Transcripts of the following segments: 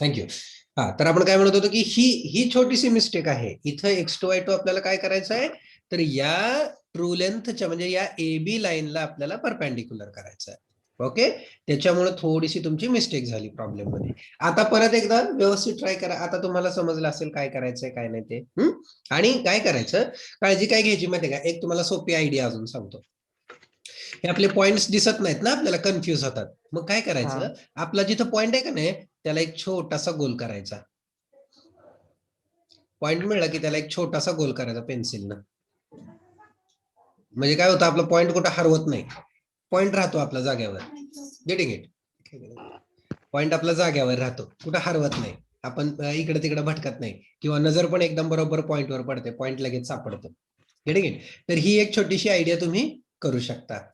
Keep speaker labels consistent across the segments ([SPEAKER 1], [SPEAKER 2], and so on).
[SPEAKER 1] Thank you. तर आपण काय म्हणत होतो की ही छोटीशी मिस्टेक आहे. इथं X2Y2 आपल्याला काय करायचं आहे, तर या ट्रू लेंथच्या म्हणजे या AB लाईनला आपल्याला परपेंडिक्युलर करायचं आहे. ओके, त्याच्यामुळे थोडीशी तुमची मिस्टेक झाली प्रॉब्लेम मध्ये. आता परत एकदा व्यवस्थित ट्राय करा. आता तुम्हाला समजलं असेल काय करायचंय काय नाही ते. आणि काय करायचं, काळजी काय घ्यायची माहिती का, एक तुम्हाला सोपी आयडिया अजून सांगतो. हे आपले पॉइंट्स दिसत नाहीत ना, आपल्याला कन्फ्युज होतात. मग काय करायचं, आपला जिथं पॉइंट आहे का नाही त्याला एक छोटासा गोल करायचा. पॉइंट मिळला की त्याला एक छोटासा गोल करायचा पेन्सिलनं. म्हणजे काय होतं, आपला पॉइंट कुठं हरवत नाही, पॉइंट राहतो आपल्या जागेवर. Getting it. पॉइंट आपल्या जागेवर राहतो, कुठं हरवत नाही, आपण इकडे तिकडे भटकत नाही, किंवा नजर पण एकदम बरोबर पॉइंटवर पडते, पॉइंट लगेच सापडतो. Getting it. तर ही एक छोटीशी आयडिया तुम्ही करू शकता.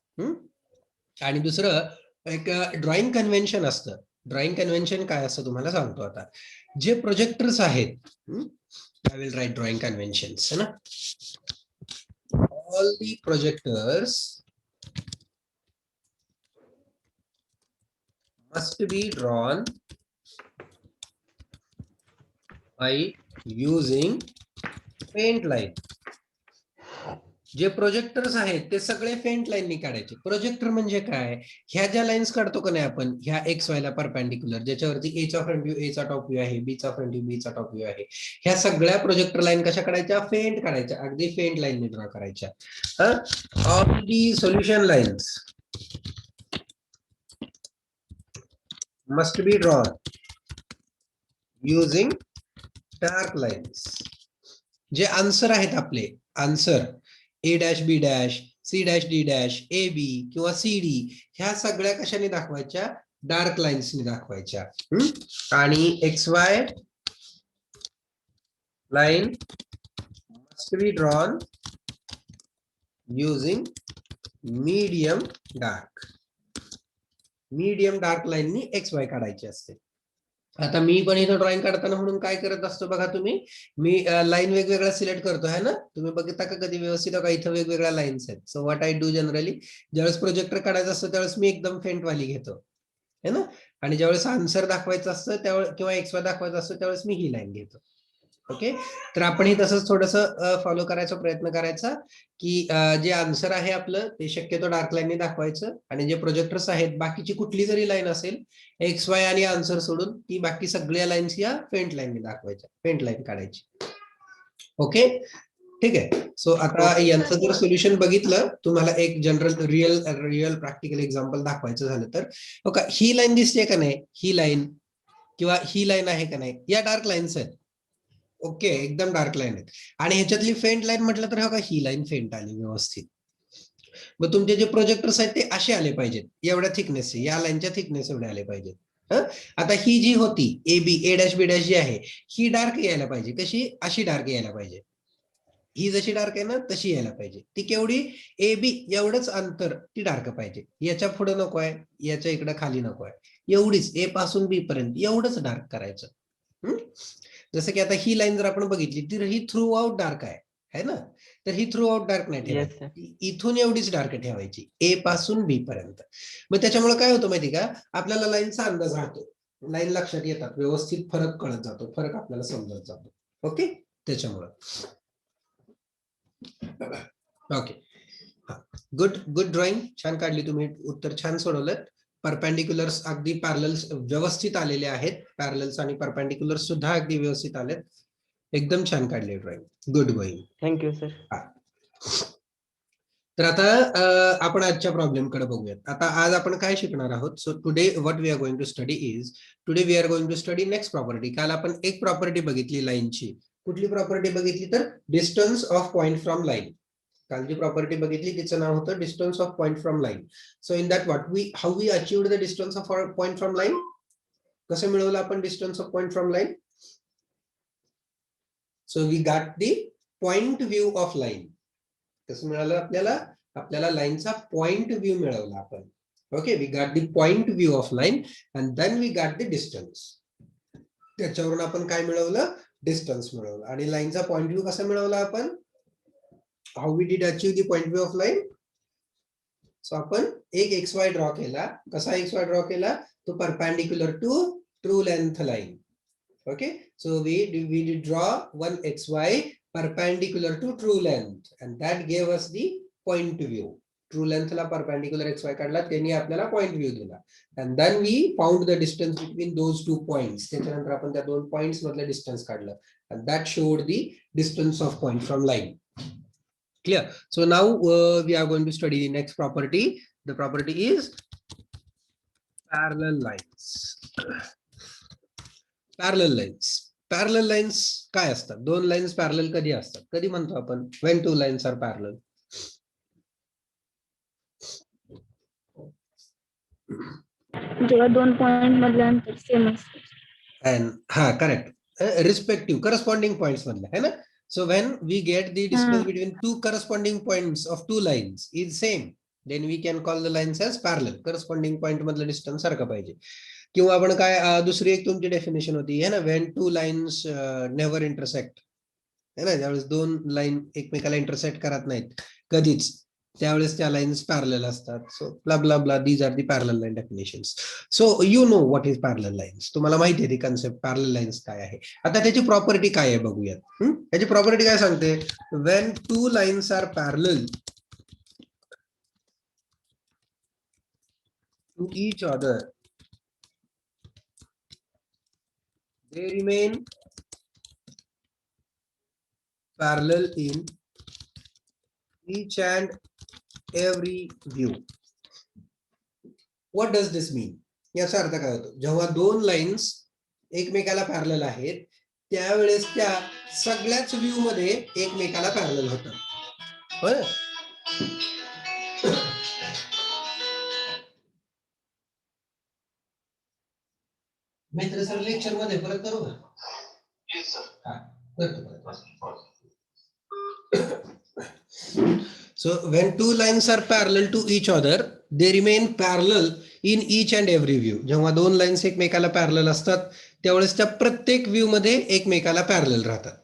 [SPEAKER 1] आणि दुसरं एक ड्रॉइंग कन्व्हेन्शन असतं. ड्रॉइंग कन्व्हेन्शन काय असतं तुम्हाला सांगतो. आता जे प्रोजेक्टर्स आहेत, I will write drawing conventions है ना. All the projectors must be drawn by using faint line. जे प्रोजेक्टर्स आहेत ते सगळे फेंट लाईननी काढायचे. प्रोजेक्टर म्हणजे काय, ह्या ज्या लाईन्स काढतो का नाही आपण, ह्या एक्स वाय ला परपेंडिक्युलर, ज्याच्यावरती ए चा फ्रंट व्ह्यू ए चा टॉप व्ह्यू आहे, बी चा फ्रंट व्ह्यू बी चा टॉप व्ह्यू आहे, ह्या सगळ्या प्रोजेक्टर लाईन कशा काढायच्या, फेंट काढायच्या, अगदी फेंट लाईनने ड्रॉ करायच्या. All the solution lines must be drawn using dark lines. जे आन्सर आहेत आपले, answer A dash B dash, C dash D dash, A B किंवा सी डी, ह्या सगळ्या कशाने दाखवायच्या, डार्क लाईन्सने दाखवायच्या. आणि x y line must be drawn using medium dark. Medium dark लाईननी एक्स वाय काढायची असते. आता मी पण इथं ड्रॉइंग काढताना म्हणून काय करत असतो बघा तुम्ही, मी लाईन वेगवेगळ्या सिलेक्ट करतो है ना. तुम्ही बघता का कधी व्यवस्थित, का इथं वेगवेगळ्या लाईन्स आहेत. So what I do generally, ज्यावेळेस प्रोजेक्टर काढायचं असतं त्यावेळेस मी एकदम फेंट वाली घेतो है ना, आणि ज्यावेळेस आन्सर दाखवायचं असतं त्यावेळेस किंवा एक्स वाय दाखवायचं असतं त्यावेळेस मी ही लाईन घेतो. ओके, तर आपण हे तसंच थोडंसं फॉलो करायचा प्रयत्न करायचा, की जे आन्सर आहे आपलं ते शक्यतो डार्क लाईनने दाखवायचं, आणि जे प्रोजेक्टर्स आहेत बाकीची कुठली जरी लाईन असेल एक्स वाय आणि आन्सर सोडून, ती बाकी सगळ्या लाईन्स या फेंट लाईनने दाखवायच्या, फेंट लाईन काढायची. ओके, ठीक आहे. सो आता यांचं जर सोल्युशन बघितलं, तुम्हाला एक जनरल रिअल प्रॅक्टिकल एक्झाम्पल दाखवायचं झालं तर, ओके, ही लाईन दिसते का नाही, ही लाईन किंवा ही लाईन आहे का नाही, या डार्क लाईन्स आहेत. ओके, एकदम डार्क लाईन आहेत. आणि ह्याच्यातली फेंट लाईन म्हटलं तर बघा, ही लाईन फेंट आली व्यवस्थित. मग तुमचे जे प्रोजेक्टर्स आहेत ते असे आले पाहिजेत, एवढ्या थिकनेस, या लाईनच्या थिकनेस एवढे आले पाहिजेत. आता ही जी होती A B, A dash B dash जी आहे, ही डार्क यायला पाहिजे. कशी, अशी डार्क यायला पाहिजे. ही जशी डार्क आहे ना तशी यायला पाहिजे. ती केवढी, ए बी एवढंच अंतर, ती डार्क पाहिजे. याच्या पुढे नको आहे, याच्या इकडे खाली नको आहे, एवढीच ए पासून बी पर्यंत एवढंच डार्क करायचं. जसं की आता ही लाईन जर आपण बघितली तर ही थ्रू आउट डार्क आहे ना, तर ही थ्रू आउट डार्क नाही ठेवायची, इथून एवढीच डार्क ठेवायची ए पासून बी पर्यंत. मग त्याच्यामुळे काय होतं माहिती का, आपल्याला लाईनचा अंदाज राहतो, लाईन लक्षात येतात, व्यवस्थित फरक कळत जातो, फरक आपल्याला समजत जातो. ओके, त्याच्यामुळं. ओके, गुड गुड ड्रॉइंग, छान काढली तुम्ही, उत्तर छान सोडवलं. परपेंडिक्युलर्स अगदी पॅरलल्स व्यवस्थित आलेले आहेत, पॅरलल्स आणि परपेंडिक्युलर्स सुद्धा अगदी व्यवस्थित आलेत, एकदम छान काढले drawing, good going.
[SPEAKER 2] Thank you sir.
[SPEAKER 1] तर आता आपण आजच्या प्रॉब्लेम कडे बघूयात. आता आज आपण काय शिकणार आहोत. So today what we are going to study is, today we are going to study next property. काल आपण एक प्रॉपर्टी बघितली लाईनची, कुठली प्रॉपर्टी बघितली तर distance of point from line. काल जी प्रॉपर्टी बघितली तिचं नाव होतं distance of point from line. So in that what we how we achieved the distance of point from line, कसं मिळवलं आपण distance of point from line. So we got the point view of line. कसं मिळालं आपल्याला, आपल्याला लाईनचा point view मिळवला आपण. Okay, we got the point view of line and then we got the distance. त्याच्यावरून आपण काय मिळवलं, डिस्टन्स मिळवलं. आणि लाईनचा पॉइंट व्ह्यू कसा मिळवला आपण, how we did achieve the point view of line. So आपण एक एक्स वाय ड्रॉ केला. कसा एक्स वाय ड्रॉ केला, तो perpendicular to true length line. Okay, so we draw one xy perpendicular to true length and that gave us the point view. True length ला perpendicular xy काढला, त्यांनी आपल्याला point view दिला. And then we found the distance between those 2 points. त्याच्यानंतर आपण त्या 2 points मधलं distance काढलं. And that showed the distance of point from line. Clear? So now we are going to study the next property. The property is parallel lines. Parallel lines. Parallel lines काय असतात? दोन lines parallel कधी असतात? कधी म्हणतो आपण when two lines are parallel?
[SPEAKER 2] जेव्हा दोन पॉइंट मधलं अंतर सेम असतं.
[SPEAKER 1] And हा correct. Respective corresponding points मधलं है ना? So when we get the distance between two corresponding points of two lines is same, then we can call the lines as parallel. Corresponding point मधलं distance सारखं पाहिजे. किंवा आपण काय दुसरी एक तुमची डेफिनेशन होती है ना, when two lines never intersect, है ना, ज्यावेळेस दोन लाईन एकमेकाला इंटरसेक्ट करत नाहीत कधीच, त्यावेळेस त्या लाईन्स पॅरलल असतात. So blah blah blah, these are the parallel line definitions. So you know what is parallel lines. तुम्हाला माहिती आहे ती कन्सेप्ट पॅरलल लाईन्स काय आहे. आता त्याची प्रॉपर्टी काय आहे बघूयात. त्याची प्रॉपर्टी काय सांगते, when two lines are parallel to each other they remain parallel in each and every view. What does this mean? याचा अर्थ काय होतो, जेव्हा दोन लाईन्स एकमेकाला पॅरलल आहेत त्यावेळेस त्या सगळ्याच व्ह्यू मध्ये एकमेकाला पॅरलल होतात. होय, मित्र सर लेक्चर मध्ये परत करू का? Yes sir. हा, करतो. So when two lines are parallel to each other, they remain parallel in each and every view. जेव्हा दोन लाईन्स एकमेकाला पॅरलल असतात त्यावेळेस त्या प्रत्येक व्ह्यू मध्ये एकमेकाला पॅरलल राहतात.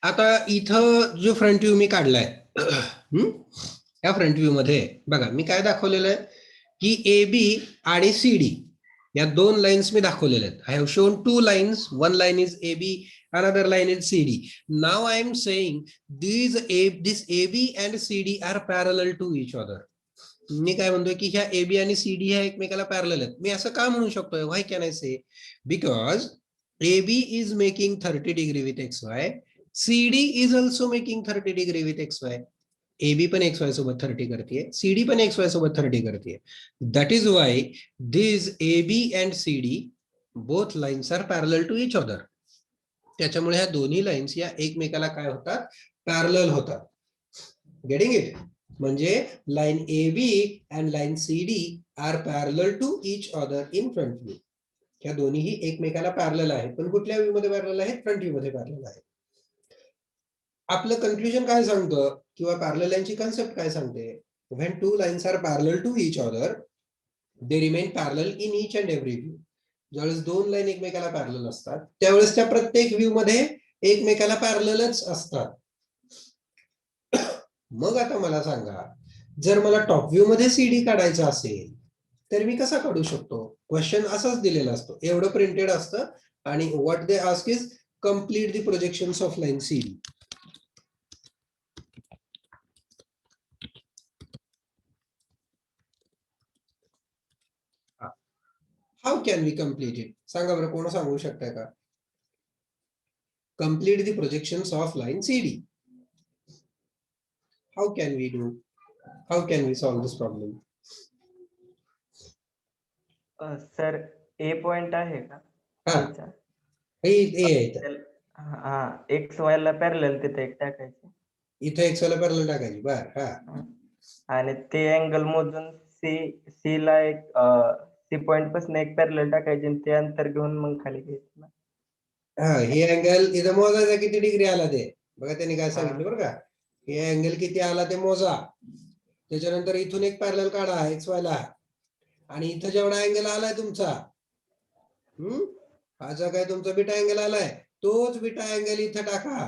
[SPEAKER 1] आता इथं जो फ्रंट व्ह्यू मी काढलाय, या फ्रंट व्ह्यू मध्ये बघा मी काय दाखवलेलं आहे की ए बी आणि सी डी या दोन लाईन्स मी दाखवलेल्या आहेत. I have shown two lines, one line is A B, another line is CD. Now I am saying this AB and CD are parallel to each other. मी काय म्हणतोय की ह्या AB आणि CD ह्या एकमेकाला पॅरलल आहेत. मी असं का म्हणू शकतोय? Why can I say? Because AB is making 30 degree with XY. CD is also making 30 degree with XY. AB पण XY सोबत 30 करते, CD पण XY सोबत 30 करते. That is why these AB and CD both lines are parallel to each other. त्याच्यामुळे ह्या दोन्ही lines या एकमेकाला काय होतात, पॅरलल होतात. Getting it? म्हणजे line A B and line C D are parallel to each other in front view. ह्या दोन्हीही एकमेकाला पॅरलल आहेत, पण कुठल्या व्ह्यू मध्ये पॅरलल आहेत? फ्रंट व्ह्यू मध्ये पॅरलल आहेत. आपलं कन्क्लुजन काय सांगतं किंवा पॅरलल लाईनची कन्सेप्ट काय सांगते? When two lines are parallel to each other they remain parallel in each and every view. ज्यावेळेस दोन लाईन एकमेकाला पॅरलल असतात त्यावेळेस त्या प्रत्येक व्ह्यू मध्ये एकमेकाला पॅरललच असतात. मग आता मला सांगा, जर मला टॉप व्ह्यू मध्ये सीडी काढायचा असेल तर मी कसा काढू शकतो? क्वेश्चन असाच दिलेला असतो, एवढं प्रिंटेड असतं आणि what they ask is complete the projections of line CD. How can we complete it? सांगा बरं, कोण सांगू शकताय का? Complete the projections of line CD. How can we do? How can we solve this problem?
[SPEAKER 3] Sir A point आहे का?
[SPEAKER 1] हा,
[SPEAKER 3] हा, एक्स वाय ला पॅरलल तिथे एक टाकायची,
[SPEAKER 1] इथे एक्स वाला पॅरलल टाकायची. बर, हा,
[SPEAKER 3] आणि ते अँगल मोजून सी ला एक सी पॉइंट पासून एक पॅरलल टाकायची आणि ते अंतर घेऊन मग खाली घ्यायचं.
[SPEAKER 1] हा, हे अँगल इथं मोजायचा किती डिग्री आला ते बघा, त्यांनी काय सांगितलं बरं का, हे अँगल किती आला ते मोजा. त्याच्यानंतर इथून एक पॅरलल काढा एक्स वाय ला, आणि इथं जेवढा अँगल आलाय तुमचा, हा जो काय तुमचा बीटा अँगल आलाय तोच बीटा अँगल इथं टाका.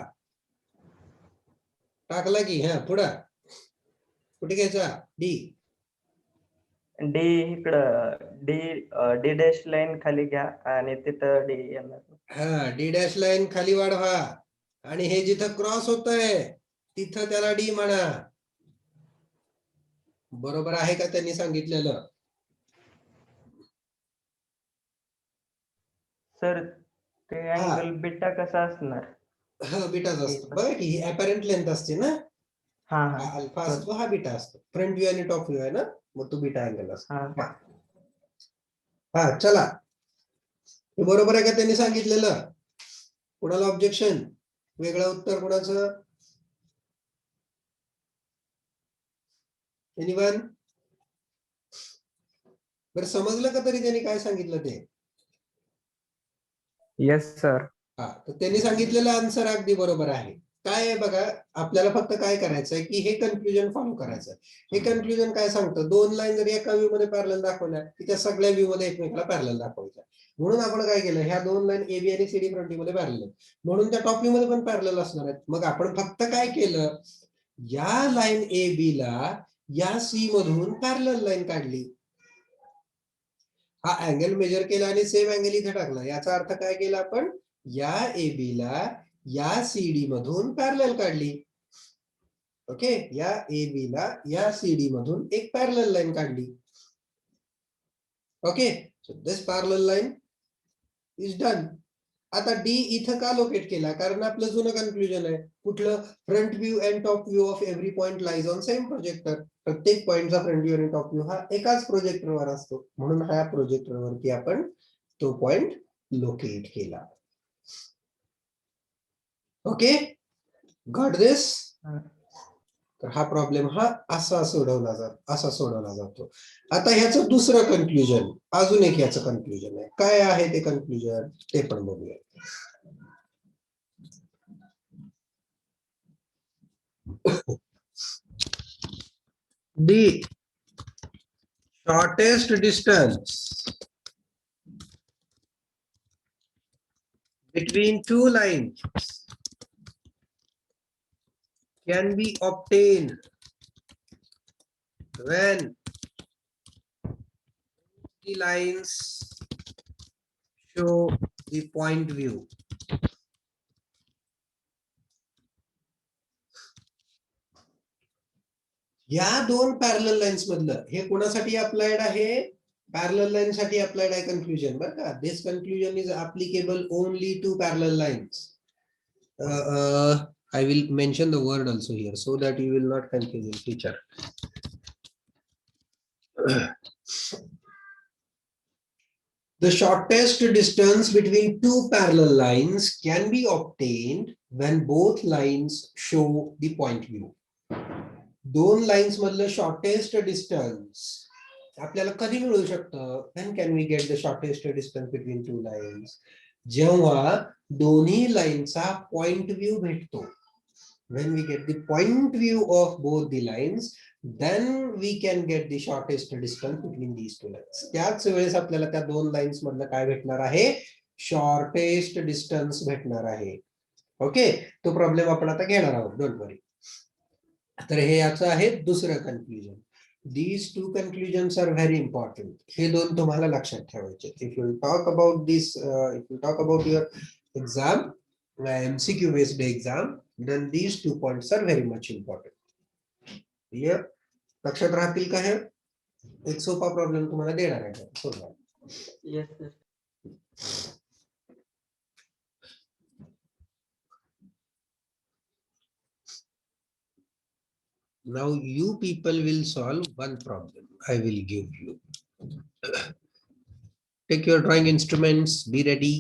[SPEAKER 1] टाकला की हा पुढं कुठे घ्यायचा? डी.
[SPEAKER 3] डी इकडं डी डॅश लाईन खाली घ्या आणि तिथं डी येणार.
[SPEAKER 1] हा, डी डॅश लाईन खाली वाढवा आणि हे जिथं क्रॉस होतंय तिथं त्याला डी म्हणा. बरोबर आहे का त्यांनी सांगितलेलं?
[SPEAKER 3] सर ते अँगल बीटा कसा असणार?
[SPEAKER 1] हा, बीटाच असतो बघा की ही अपॅरेंट लेंथ असते ना.
[SPEAKER 3] हा
[SPEAKER 1] हा
[SPEAKER 3] हा
[SPEAKER 1] अल्फा असतो, हा बीटा असतो. फ्रंट व्ह्यू आणि टॉप व्ह्यू आहे ना, मग तो बीटा अँगल असतो.
[SPEAKER 3] हा.
[SPEAKER 1] हा चला, हे बरोबर आहे का त्यांनी सांगितलेलं? कुणाला ऑब्जेक्शन? वेगळं उत्तर कुणाचं? एनिवन? बरं, समजलं का तरी त्यांनी काय सांगितलं ते?
[SPEAKER 3] Yes sir.
[SPEAKER 1] हा, तर त्यांनी सांगितलेलं आन्सर अगदी बरोबर आहे. काय आहे बघा, आपल्याला फक्त काय करायचंय की हे कन्क्लुजन फॉलो करायचं. हे कन्क्लुजन काय सांगतं? दोन लाईन जर एका व्ह्यू मध्ये पॅरलल दाखवल्या की त्या सगळ्या व्ह्यू मध्ये एकमेकाला पॅरलल दाखवायच्या. म्हणून आपण काय केलं, ह्या दोन लाईन एबी आणि सीडी फ्रंट व्ह्यू मध्ये पॅरलल आहेत, म्हणून त्या टॉप व्ह्यू मध्ये पण पॅरलल असणार आहेत. मग आपण फक्त काय केलं, या लाईन ए बी ला या सी मधून पॅरलल लाईन काढली. हा अँगल मेजर केला आणि सेम अँगल इथे टाकला. याचा अर्थ काय केला आपण, या AB ला या CD मधून पॅरलल काढली. ओके, या AB ला या CD मधून एक पॅरलल लाईन काढली. Okay, so this parallel line is done. आता डी इथं का लोकेट केला? कारण आपलं जुनं कन्क्लुजन आहे. कुठलं? Front view and top view of every point lies on same projector. प्रत्येक पॉइंटचा फ्रंट व्ह्यू आणि टॉप व्ह्यू हा एकाच प्रोजेक्टरवर असतो, म्हणून ह्या प्रोजेक्टरवरती आपण तो पॉइंट लोकेट केला. ओके, गॉट दिस? तर हा प्रॉब्लेम हा असा सोडवला जातो. आता ह्याचं दुसरं कन्क्लुजन, अजून एक याचं कन्क्लुजन आहे. काय आहे ते कन्क्लुजन ते पण बघूया. The shortest distance between two lines can be obtained when the lines show the point view. या दोन पॅरलल लाईन्स मधलं हे कोणासाठी अप्लाइड आहे? पॅरलल लाईन साठी अप्लाइड आहे कन्क्लुजन, बरं का? This conclusion is applicable only to parallel lines. I will mention the word also here so that you will not confuse in future. The shortest distance between two parallel lines can be obtained when both lines show the point view. दोन lines मधलं shortest distance आपल्याला कधी मिळू शकतं? When can we get the shortest distance between two lines? जेव्हा दोन्ही लाईनचा point view भेटतो. When we get the point view of both the lines, then we can get the shortest distance between these two lines. त्याच वेळेस आपल्याला त्या दोन lines मधलं काय भेटणार आहे? शॉर्टेस्ट डिस्टन्स भेटणार आहे. ओके, तो प्रॉब्लेम आपण आता घेणार आहोत, डोंट वरी. तर हे याचं आहे दुसरं conclusion. These two conclusions are very important. हे दोन तुम्हाला लक्षात ठेवायचे. If you talk about this, if you talk about your exam, MCQ based exam, then these 2 points are very much important. Here, लक्षात राहतील का हे? एक सोपा प्रॉब्लेम तुम्हाला देणार आहे. सोडवा.
[SPEAKER 3] Yes sir.
[SPEAKER 1] Now you people will solve one problem I will give you. Take your drawing instruments, be ready.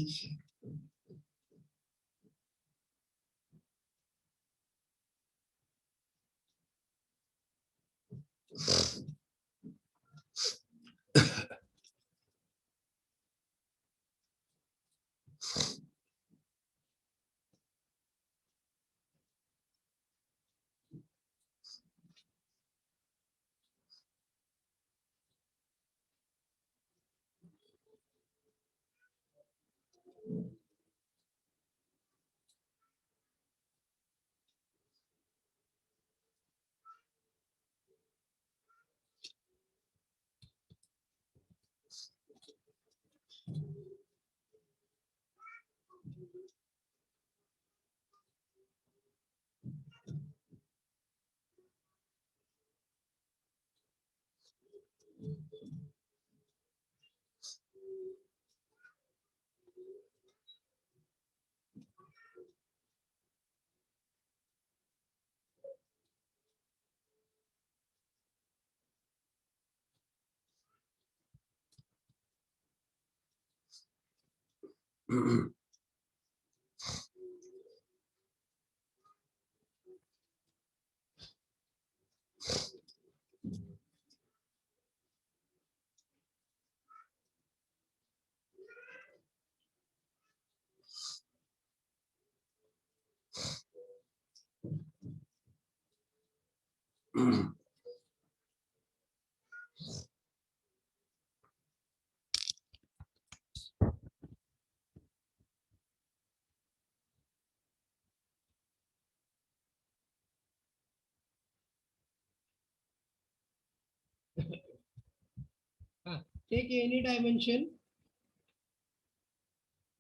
[SPEAKER 1] Take any dimension.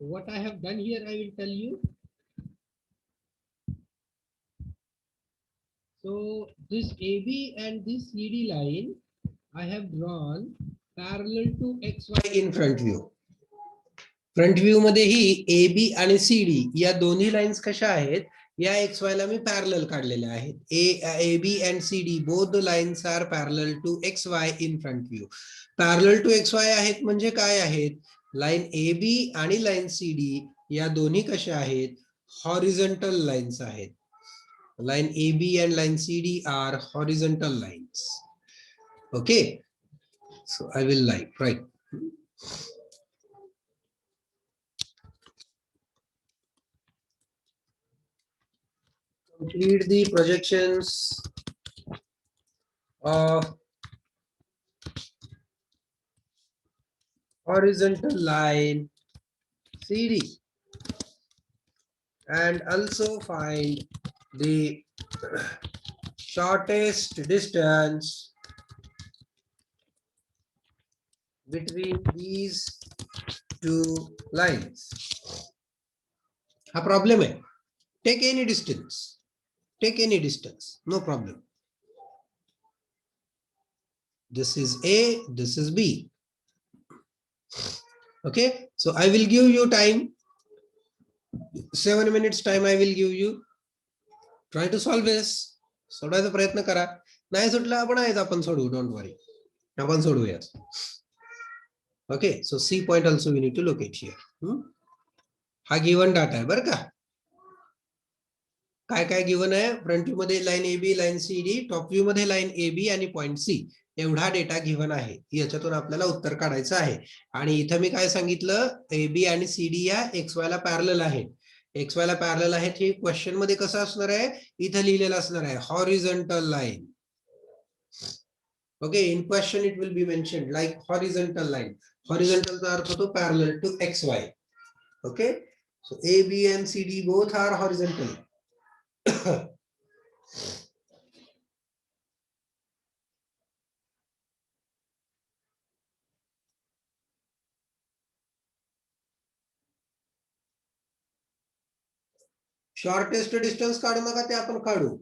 [SPEAKER 1] What I have done here, I will tell you. So this AB and this CD line, I have drawn parallel to XY in front view. Front view मध्ये ही ए B आणि C D या दोन्ही lines कशा आहेत, या x Y ला मी parallel काढलेल्या आहेत. A B and C D both the lines are parallel to X Y in front view. Parallel to X Y आहेत म्हणजे काय आहेत, लाईन ए बी आणि लाईन सी डी या दोन्ही कशा आहेत, हॉरिझॉन्टल लाईन्स आहेत. Line AB and line CD are horizontal lines. Okay, so I will write. Complete the projections of horizontal line CD and also find the shortest distance between these two lines. A problem है. Take any distance. Take any distance. No problem. This is A, this is B. Okay, so I will give you time. 7 minutes time I will give you. Try to solve this. सोडवायचा प्रयत्न करा. नाही सुटलं आपण सोडवू. Don't worry. आपण सोडवूया. Okay, so C point also we need to locate here. हा गिवन डाटा आहे बरं का. काय काय गिवन आहे, फ्रंट व्ह्यू मध्ये line A B, line C D, top view मध्ये लाईन ए बी आणि पॉइंट सी, एवढा डेटा गिवन आहे. याच्यातून आपल्याला उत्तर काढायचं आहे. आणि इथं मी काय सांगितलं, ए बी आणि सी डी या एक्स वाय ला पॅरलल आहेत. एक्स वाय ला पॅरलल आहेत हे क्वेश्चन मध्ये कसं असणार आहे, इथं लिहिलेलं असणार आहे horizontal line. Okay, in question it will be mentioned like horizontal line. हॉरिझॉन्टलचा अर्थ होतो parallel to X Y. Okay, so A B and C D both are horizontal. Shortest distance काढू नका, ते आपण काढू.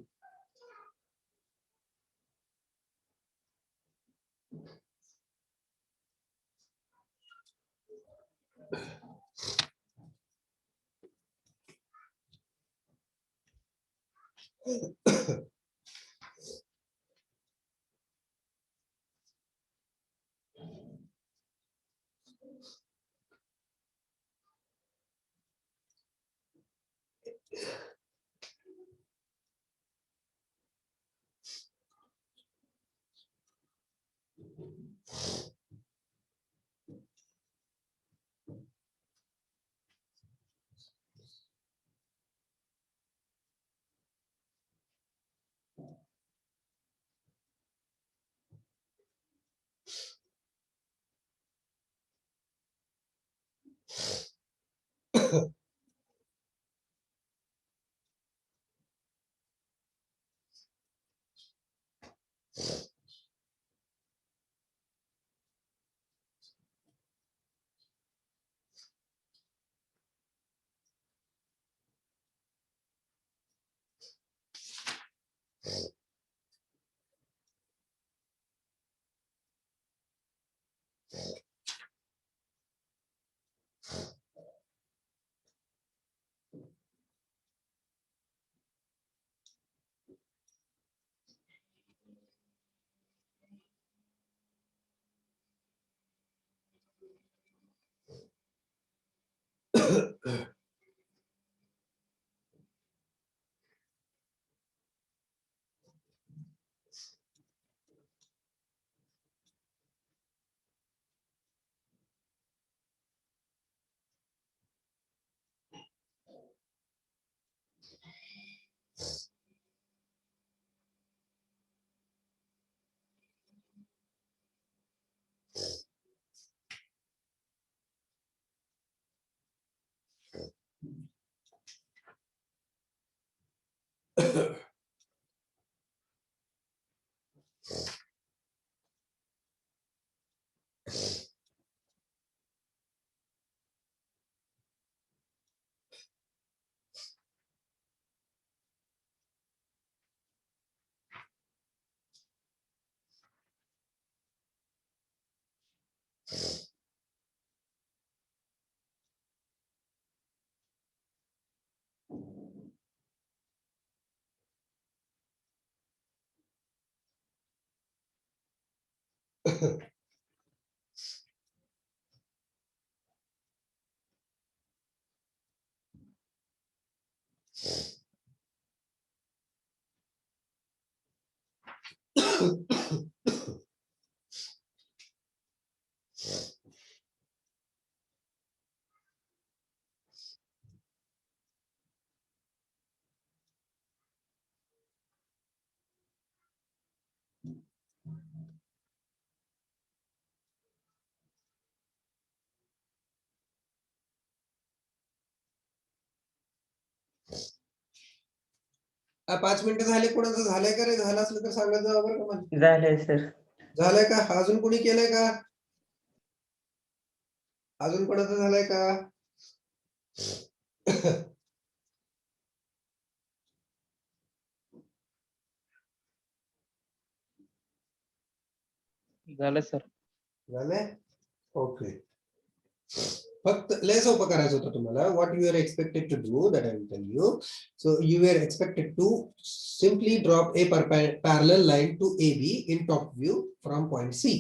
[SPEAKER 1] 5 मिनिटं झाले, कोणाचं झालंय का रे? झालं असलं तर सांगत जावं बरं का मला.
[SPEAKER 3] झालंय सर.
[SPEAKER 1] झालंय का? अजून कोणी केलंय का? अजून कोणाचं झालंय का?
[SPEAKER 3] झालं सर.
[SPEAKER 1] झालंय? ओके. फक्त लय सोपं करायचं होतं तुम्हाला. What you are expected to do that I will tell you. So you are expected to simply drop a parallel line to A B in top view from point C.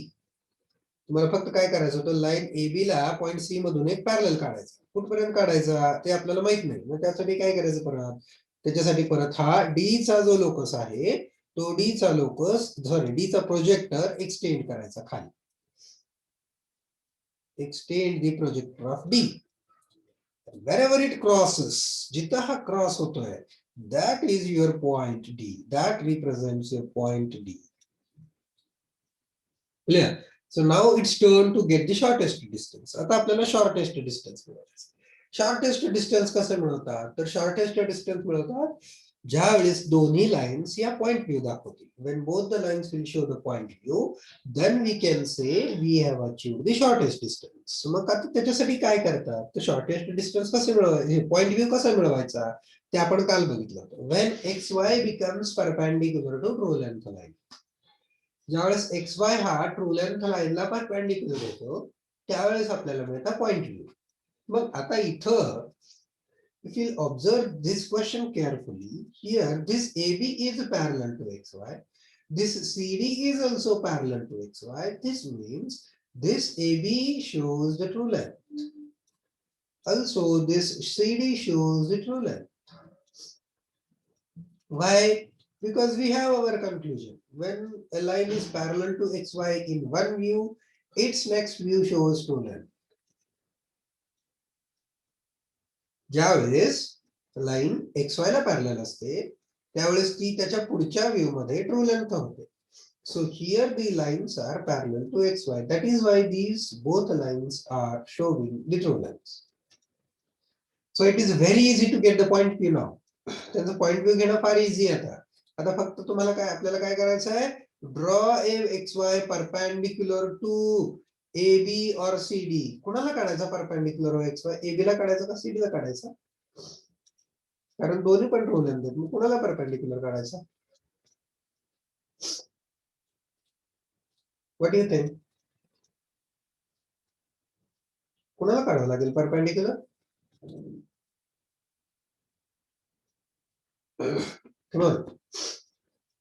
[SPEAKER 1] तुम्हाला फक्त काय करायचं होतं, लाईन ए बी ला point C मधून एक parallel काढायचा. कुठपर्यंत काढायचा ते आपल्याला माहित नाही. मग त्यासाठी काय करायचं परत, त्याच्यासाठी परत हा डी चा जो लोकस आहे तो डी चा लोकस सॉरी डी चा प्रोजेक्टर एक्सटेंड करायचा खाली. Extend the projector off D. Wherever it crosses, जिथं हा क्रॉस होतोय, that is your point D. That represents your point D. Clear? So now it's turn to get the shortest distance. आता आपल्याला shortest distance मिळवायचं. Shortest distance कसं मिळवतात? तर shortest distance मिळवतात ज्या वेळेस दोन्ही लाईन्स या पॉइंट व्ह्यू दाखवतील. When both the lines will show the point view, then we can say we have achieved the shortest distance. मग आता त्याच्यासाठी काय करतात? तर shortest distance कसं मिळवायचं, पॉइंट व्ह्यू कसा मिळवायचा ते आपण काल बघितलं होतं. When xy becomes perpendicular to true length line. ज्यावेळेस xy हा ट्रू लेंथ लाईनला परपेंडिक्युलर होतो त्यावेळेस आपल्याला मिळतं पॉइंट व्ह्यू. मग आता इथं if you observe this question carefully, here this AB is parallel to XY, this CD is also parallel to XY. This means this AB shows the true length. Also, this CD shows the true length. Why? Because we have our conclusion. When a line is parallel to XY in one view, its next view shows true length. ज्यावेळेस line XY ला parallel असते त्यावेळेस ती त्याच्या पुढच्या view मध्ये true length होते. So here the lines are parallel to XY. That is why these both lines are showing the true lengths. So it is very easy to get the point view now. त्याचं point view घेणं फार easy आहे. आता फक्त तुम्हाला काय आपल्याला काय करायचं आहे, draw a XY perpendicular to AB or CD. कुणाला काढायचा परपेंडिक्युलर XY? AB ला काढायचा का CD ला काढायचा? कारण दोन्ही पण ट्रू लेंथ आहेत. मग कुणाला परपेंडिक्युलर काढायचा? What do you think? कुणाला काढावं लागेल परपेंडिक्युलर?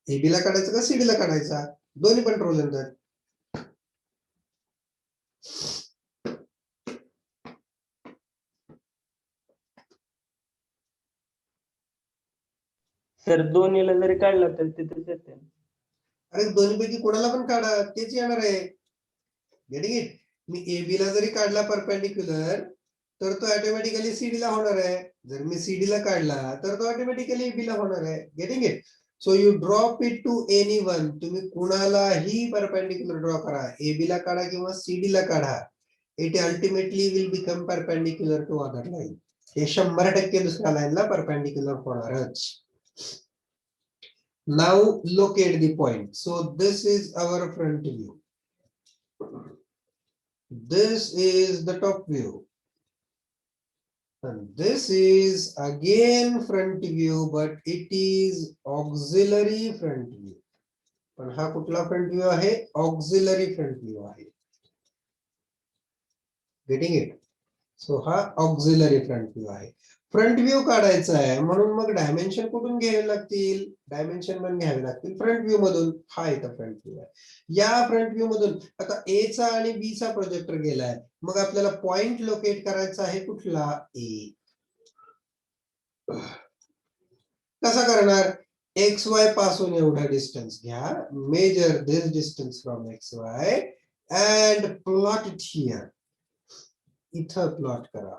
[SPEAKER 1] AB ला काढायचा का CD ला काढायचा? दोन्ही पण ट्रू लेंथ आहेत.
[SPEAKER 3] सर दोन्हीला जरी काढला तर तिथेच येते.
[SPEAKER 1] अरे दोन्हीपैकी कोणाला पण काढा, तेच येणार आहे. Getting it? मी AB ला जरी काढला परपेंडिक्युलर तर तो ऑटोमॅटिकली CD ला होणार आहे. जर मी CD ला काढला तर तो ऑटोमॅटिकली AB ला होणार आहे. Getting it? So you drop it to anyone. तुम्ही कुणालाही परपेंडिक्युलर ड्रॉ करा, AB ला काढा किंवा CD ला काढा. It ultimately will become perpendicular to other line. हे 100% दुसऱ्या लाईनला परपेंडिक्युलर होणारच. Now locate the point. So this is our front view. This is the top view. And this is again front view, but it is auxiliary front view. पण हा कुठला front view आहे? Auxiliary front view आहे. Getting it? So हा auxiliary front view आहे. Front view काढायचा आहे म्हणून मग डायमेन्शन कुठून घ्यावे लागतील? डायमेन्शन पण घ्यावे लागतील फ्रंट व्ह्यू मधून. हा इथं फ्रंट व्ह्यू आहे. या फ्रंट व्ह्यू मधून आता A चा आणि B चा प्रोजेक्टर गेलाय, मग आपल्याला पॉइंट लोकेट करायचा आहे कुठला? A. कसा करणार? XY पासून एवढा डिस्टन्स घ्या, measure this distance from XY and plot it here. इथं प्लॉट करा.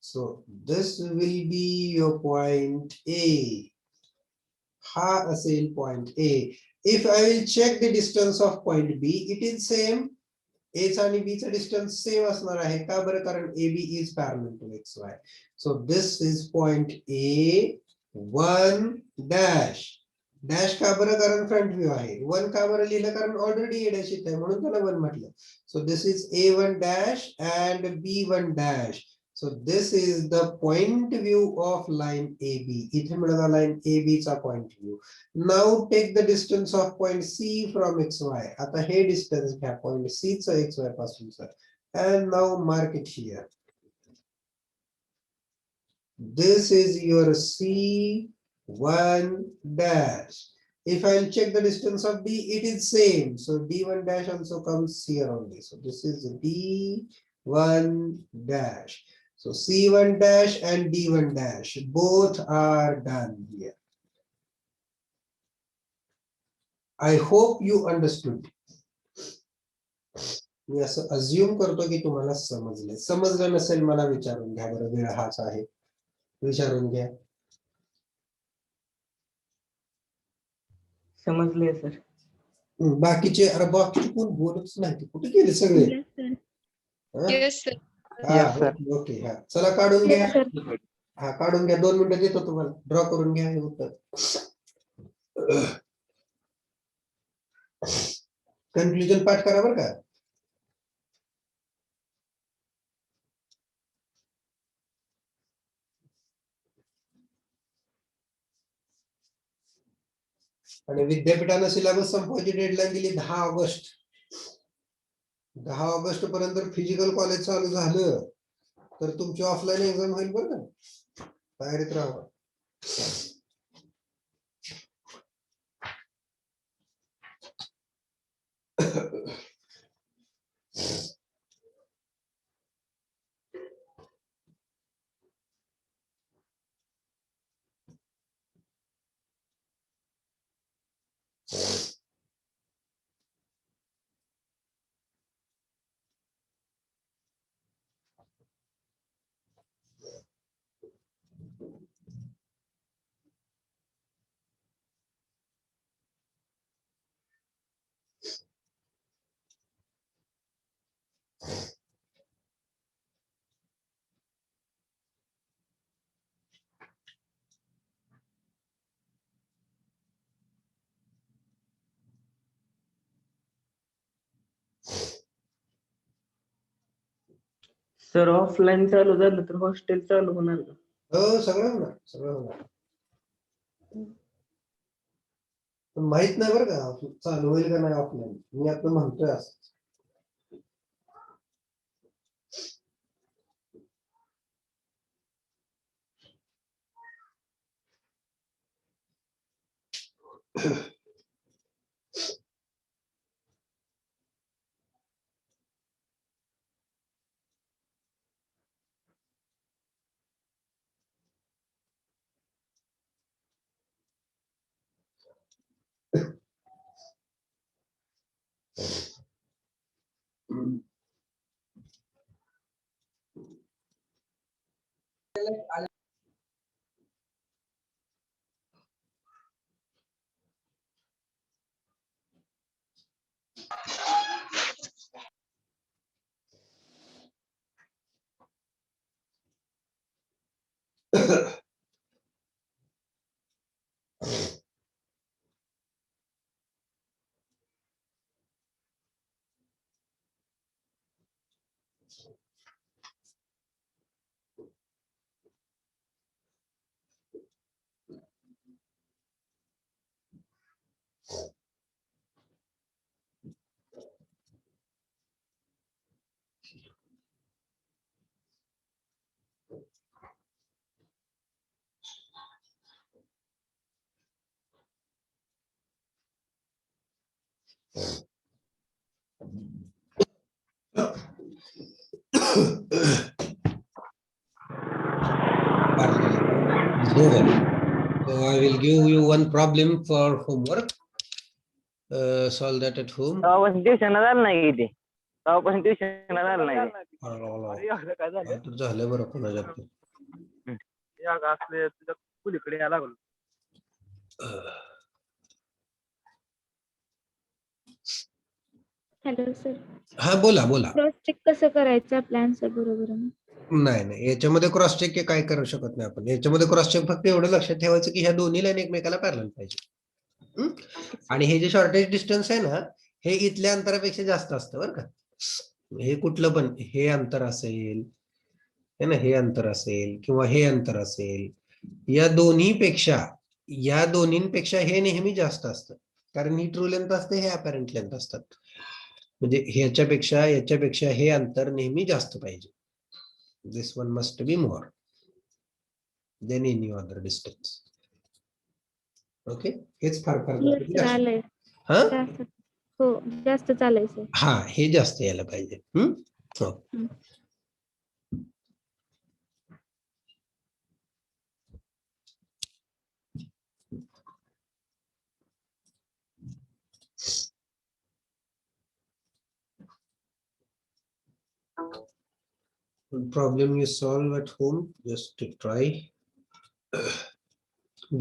[SPEAKER 1] So this will be your point A. हा असेल point A. If I will check the distance of point B, it is same. A चा आणि B चा distance same असणार आहे. का बरं? कारण AB is parallel to XY. So this is point A1 dash. Dash का बरं? कारण फ्रंट व्ह्यू आहे. 1 का बरं लिहिलं? कारण ऑलरेडी A डॅश इथे आहे म्हणून त्याला 1 म्हटलं. So this is A1 dash and B1 dash. So this is the point view of line AB. इथे मिळाला line AB चा point view. Now take the distance of point C from XY. आता हे डिस्टन्स घ्या point C चं XY पासूनचं. And now mark it here. This is your C1 dash. If I'll check the distance of D, it is same. So D1 dash also comes here only. So this is D1 dash. So C1 dash and D1 dash both are done here. I hope you understood. मी असं assume करतो की तुम्हाला समजले. समजलं नसेल मला विचारून घ्या बरं, वेळ हाच आहे. विचारून घ्या.
[SPEAKER 3] समजले सर.
[SPEAKER 1] बाकीचे? अरे बाकीचे कोण बोलतच नाही, कुठे गेले सगळे?
[SPEAKER 2] Yes, sir.
[SPEAKER 1] हा?
[SPEAKER 4] Yes, sir.
[SPEAKER 1] हा,
[SPEAKER 3] Yes, sir.
[SPEAKER 1] ओके. हा चला काढून घ्या.
[SPEAKER 2] Yes, sir.
[SPEAKER 1] हा काढून घ्या. 2 मिनिटं देतो तुम्हाला. ड्रॉ करून घ्या हे उत्तर. कन्क्लुजन पाठ करा बरं का. आणि विद्यापीठानं सिलेबस संपवायची डेडलाईन दिली 10 ऑगस्ट. 10 ऑगस्ट पर्यंत फिजिकल कॉलेज चालू झालं तर तुमची ऑफलाईन एक्झाम होईल बरं का. तयारीत राहा.
[SPEAKER 3] सर ऑफलाईन चालू झालं तर हॉस्टेल चालू होणार का?
[SPEAKER 1] हो सगळं होणार, सगळं होणार. पण माहित नाही बरं का चालू होईल का नाही ऑफलाईन. मी आता म्हणतोय असं. is over. So I will give you one problem for homework. Solve that at home.
[SPEAKER 3] तेव्हापासून ट्युशन झालं नाही किती तेव्हापासून ट्युशन झालं नाही
[SPEAKER 1] तर झालं बरं कोणाच्या
[SPEAKER 3] असले तुझ्या कुलीकडे यायला लागलो
[SPEAKER 2] हॅलो सर,
[SPEAKER 1] हा बोला बोला.
[SPEAKER 2] क्रॉस चेक कसं करायचं आपल्या आन्सर बरोबर आहे?
[SPEAKER 1] नाही याच्यामध्ये क्रॉस चेक काय करू शकत नाही आपण. याच्यामध्ये क्रॉस चेक फक्त एवढं लक्षात ठेवायचं की ह्या दोन्ही लाईन एकमेकाला पॅरलल पाहिजे. आणि हे जे शॉर्टेज डिस्टन्स आहे ना, हे इथल्या अंतरापेक्षा जास्त असतं बरं का. हे कुठलं पण हे अंतर असेल है ना, हे अंतर असेल किंवा हे अंतर असेल, या दोन्हींपेक्षा हे नेहमी जास्त असतं. कारण ही ट्रू लेंथ असते, हे अपॅरंट लेंथ असतात. म्हणजे याच्यापेक्षा हे अंतर नेहमी जास्त पाहिजे. This one must be more than any other distance. Okay, हेच फार
[SPEAKER 2] आलंय
[SPEAKER 1] हा
[SPEAKER 2] जास्त. हो, जास्त चालय सर.
[SPEAKER 1] हा, हे जास्त यायला पाहिजे. हो. Problem you solve at home, just to try.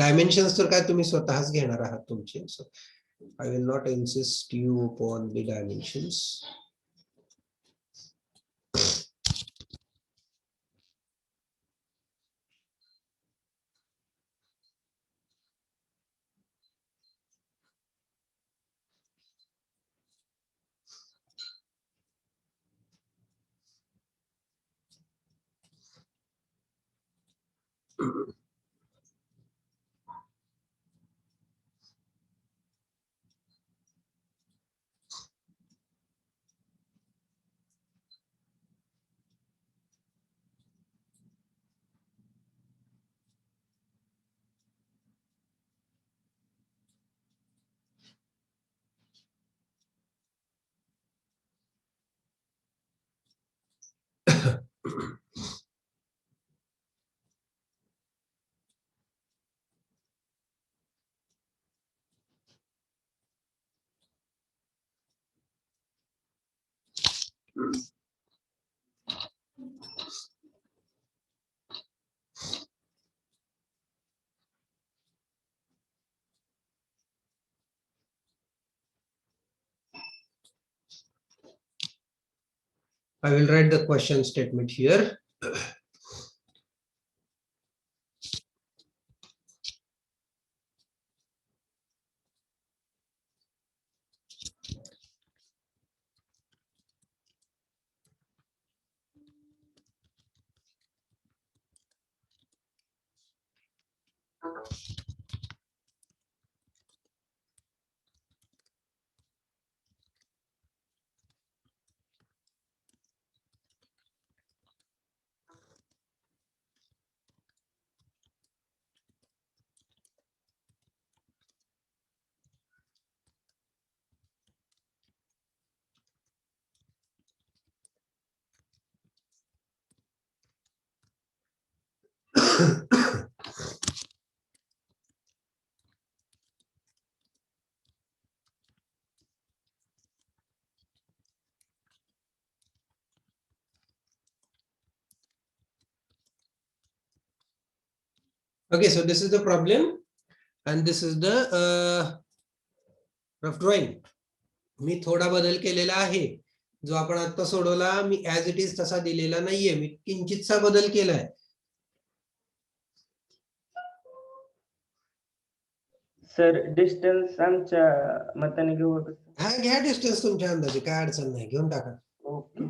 [SPEAKER 1] Dimensions तर काय तुम्ही स्वतःच घेणार आहात तुमचे. I will not insist you upon the dimensions. I will write the question statement here. Okay, so this is the problem and this is the rough drawing. मी थोडा बदल केलेला आहे. जो आपण आता सोडवला मी ऍज इट इज तसा दिलेला नाहीये, मी किंचितसा बदल केलाय.
[SPEAKER 3] सर डिस्टन्स आमच्या मताने घेऊ का?
[SPEAKER 1] हा घ्या डिस्टन्स तुमच्या अंदाजे, काय अडचण नाही, घेऊन टाका.
[SPEAKER 3] ओके.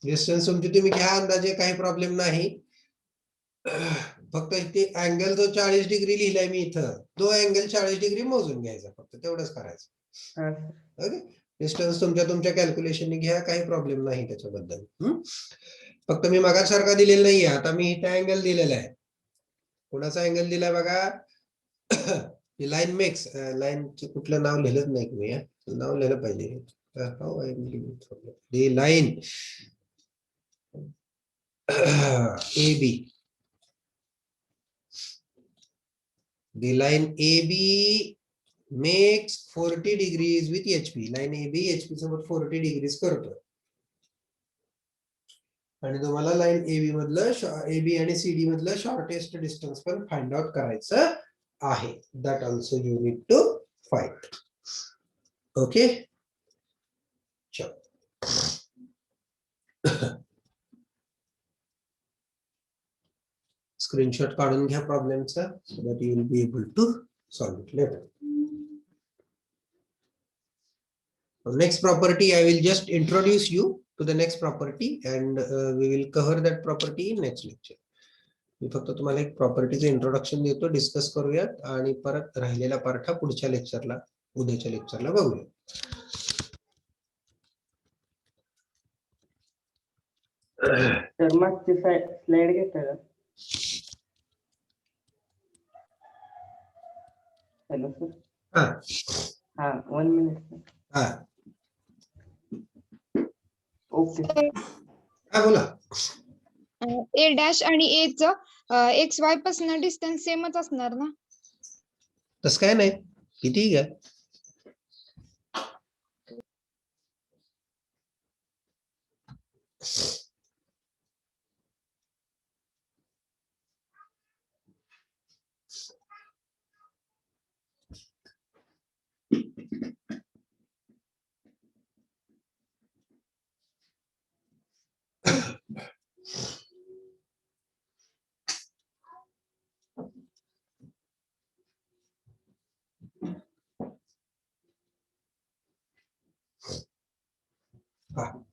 [SPEAKER 1] डिस्टन्स तुमची तुम्ही घ्या अंदाजे, काही प्रॉब्लेम नाही. फक्त इथे अँगल जो 40 डिग्री लिहिलाय मी इथं, तो अँगल 40 डिग्री मोजून घ्यायचा, फक्त तेवढंच करायचं.
[SPEAKER 3] हा.
[SPEAKER 1] ओके, डिस्टन्स तुमच्या कॅल्क्युलेशनने घ्या, काही प्रॉब्लेम नाही त्याच्याबद्दल. फक्त मी मागासारखा दिलेला नाहीये, आता मी इथे अँगल दिलेला आहे. कोणाचा अँगल दिलाय बघा. लाईन मेक्स, लाईनचे कुठलं नाव लिहिलंच नाही तुम्ही, नाव लिहिलं पाहिजे. Line AB, the line AB makes 40 degrees with HP. Line AB HP सोबत 40 डिग्रीज करतो. आणि तुम्हाला लाईन AB मधलं AB आणि CD मधलं शॉर्टेस्ट डिस्टन्स पण फाइंड आउट करायचं आहे. That also you need to find. Okay, चलो. स्क्रीनशॉट काढून घ्या प्रॉब्लेमचा, so that you will be able to solve it later. Next property, I will just introduce you to the next property and we will cover that property in next lecture. मी फक्त तुम्हाला एक प्रॉपर्टीचं introduction देतो, discuss करूयात आणि परत राहिलेला part हा पुढच्या लेक्चरला, उद्याच्या लेक्चरला बघूया.
[SPEAKER 3] सर मागची स्लाइड घेता का? Hello sir.
[SPEAKER 1] हा
[SPEAKER 3] हा 1 मिनिट.
[SPEAKER 1] हा
[SPEAKER 3] ओके.
[SPEAKER 1] हा बोला.
[SPEAKER 2] ए डॅश आणि ए च एक्स वाय पासून डिस्टन्स सेमच असणार ना?
[SPEAKER 1] तसं काय नाही, किती घ्या.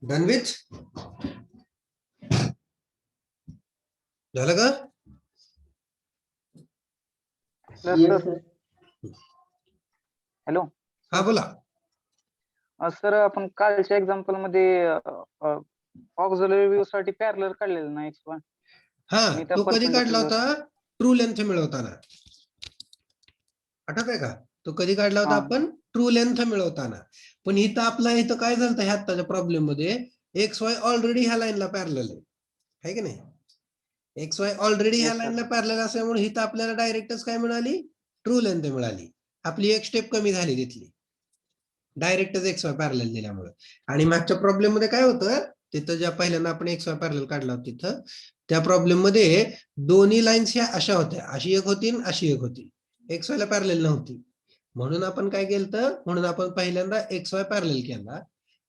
[SPEAKER 1] डन विथ, झालं का?
[SPEAKER 4] हॅलो
[SPEAKER 1] हा बोला.
[SPEAKER 4] सर, आपण कालच्या एक्झाम्पल मध्ये ऑक्झिलरी व्ह्यू साठी पॅरलल काढलेलं ना एक्स वन.
[SPEAKER 1] हा, तो कधी काढला होता? ट्रू लेंथ मिळवताना. आठवत आहे का? तो कधी काढला होता आपण? ट्रू लेंथ मिळवताना. पण इथं आपला इथं काय झालं ह्या आत्ताच्या प्रॉब्लेम मध्ये, एक्स वाय ऑलरेडी ह्या लाईनला पॅरलल आहे की नाही? एक्स वाय ऑलरेडी ह्या लाईनला पॅरलल असल्यामुळे इथं आपल्याला डायरेक्टच काय मिळाली? ट्रू लेंथ मिळाली. आपली एक स्टेप कमी झाली तिथली, डायरेक्टच एक्स वाय पॅरलल दिल्यामुळे. आणि मागच्या प्रॉब्लेम मध्ये काय होतं, तिथं ज्या पहिल्यांदा आपण एक्स वाय पॅरलल काढला होता तिथं, त्या प्रॉब्लेम मध्ये दोन्ही लाईन्स ह्या अशा होत्या, अशी एक होती आणि अशी एक होती, एक्स वाय ला पॅरलल नव्हती. म्हणून आपण काय केलं, म्हणून आपण पहिल्यांदा एक्स वाय पॅरलल केला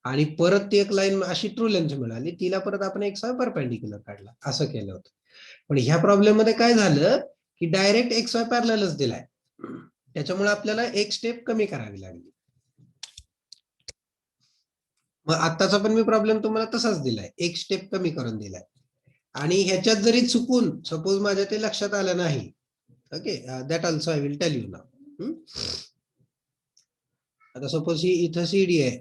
[SPEAKER 1] आणि परत ती एक लाईन अशी ट्रू लेंथ मिळाली, तिला परत आपण एक्स वाय परपेंडिक्युलर काढला, असं केलं होतं. पण ह्या प्रॉब्लेम मध्ये काय झालं की डायरेक्ट एक्स वाय पॅरललच दिलाय, त्याच्यामुळे आपल्याला एक स्टेप कमी करावी लागली. मग आत्ताचा पण मी प्रॉब्लेम तुम्हाला तसाच दिलाय, एक स्टेप कमी करून दिलाय. आणि ह्याच्यात जरी चुकून सपोज माझ्या ते लक्षात आलं नाही, okay, that also I will tell you now. आता सपोज ही इथं सीडी आहे,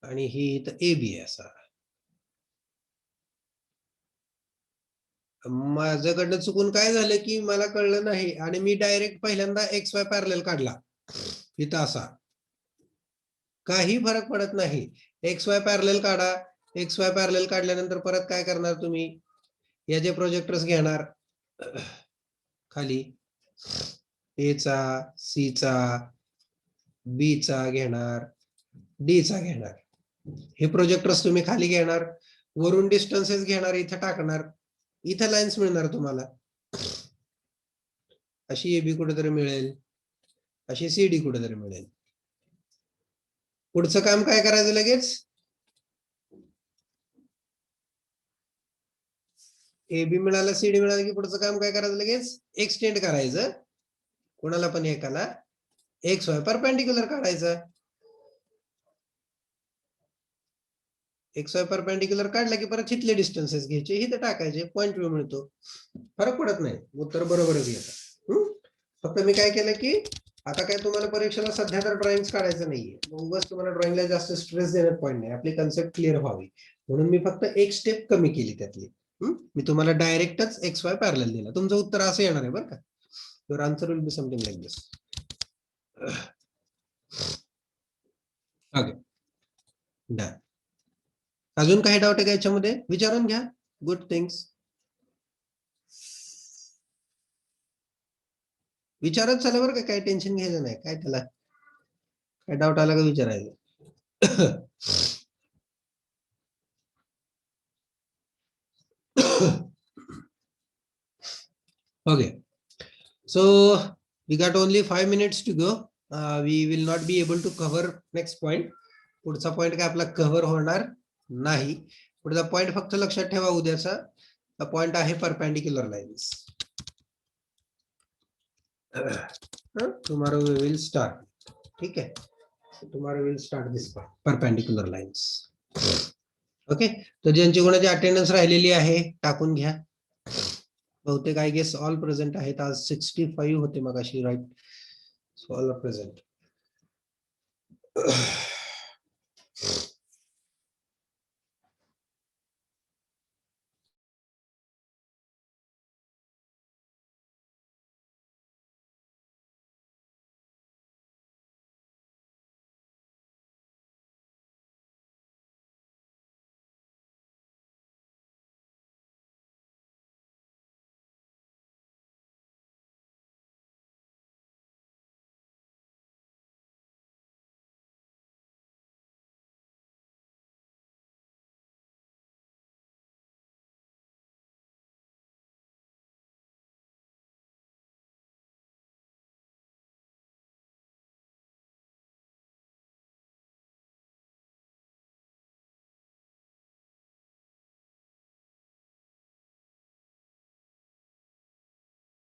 [SPEAKER 1] आणि ही इथं ए बी आहे. असा माझ्याकडनं चुकून काय झालं की मला कळलं नाही आणि मी डायरेक्ट पहिल्यांदा एक्स वाय पॅरलल काढला इथं असा. काही फरक पडत नाही, एक्स वाय पॅरलल काढा. एक्स वाय पॅरलल काढल्यानंतर परत काय करणार तुम्ही, याचे प्रोजेक्टर्स घेणार खाली, ए चा, सी चा, बी चा घेणार, डी चा घेणार. हे प्रोजेक्टर्स तुम्ही खाली घेणार, वरून डिस्टन्सेस घेणार, इथं टाकणार, इथं लाईन्स मिळणार तुम्हाला. अशी एबी कुठेतरी मिळेल, अशी सीडी कुठेतरी मिळेल. पुढचं काम काय करायचं लगेच, एबी मिळालं, सीडी मिळालं की पुढचं काम काय करायचं लगेच, एक्सटेंड करायचं. कोणाला पण एकाला एक्स वाय परपेंडिक्युलर काढायचं. एक्स वाय परपेंडिक्युलर काढला की परत इथले डिस्टन्सेस घ्यायचे, इथे टाकायचे, पॉईंट मिळतो. फरक पडत नाही, उत्तर बरोबरच येतं. फक्त मी काय केलं की आता काय तुम्हाला परीक्षेला सध्या तर ड्रॉइंग काढायचं नाहीये, उगाच तुम्हाला ड्रॉइंगला जास्त स्ट्रेस देण्यात पॉईंट नाही. आपली कन्सेप्ट क्लिअर व्हावी म्हणून मी फक्त एक स्टेप कमी केली त्यातली. मी तुम्हाला डायरेक्टच एक्स वाय पॅरलल दिला. तुमचं उत्तर असं येणार आहे बरं का. Your answer will be something like this. Okay, done. अजून काही डाऊट आहे का याच्यामध्ये, विचारून घ्या. गुड थिंग्स विचारत चला बरं का, काही टेन्शन घ्यायचं नाही. काय त्याला काय डाऊट आला का विचारायचं. Okay, so we got only 5 minutes to go. We will not be able to cover next point. पुढचा पॉइंट काय आपला कव्हर होणार नाही. पुढचा पॉइंट फक्त लक्षात ठेवा उद्याचा. पॉइंट आहे perpendicular lines. tomorrow we will start. ठीक आहे, tomorrow we will start this part, perpendicular lines. Okay, तर ज्यांची कोणाची अटेंडन्स राहिलेली आहे टाकून घ्या. बहुतेक आय गेस ऑल प्रेझेंट आहेत. आज 65 होते मग अशी, राईट. All present.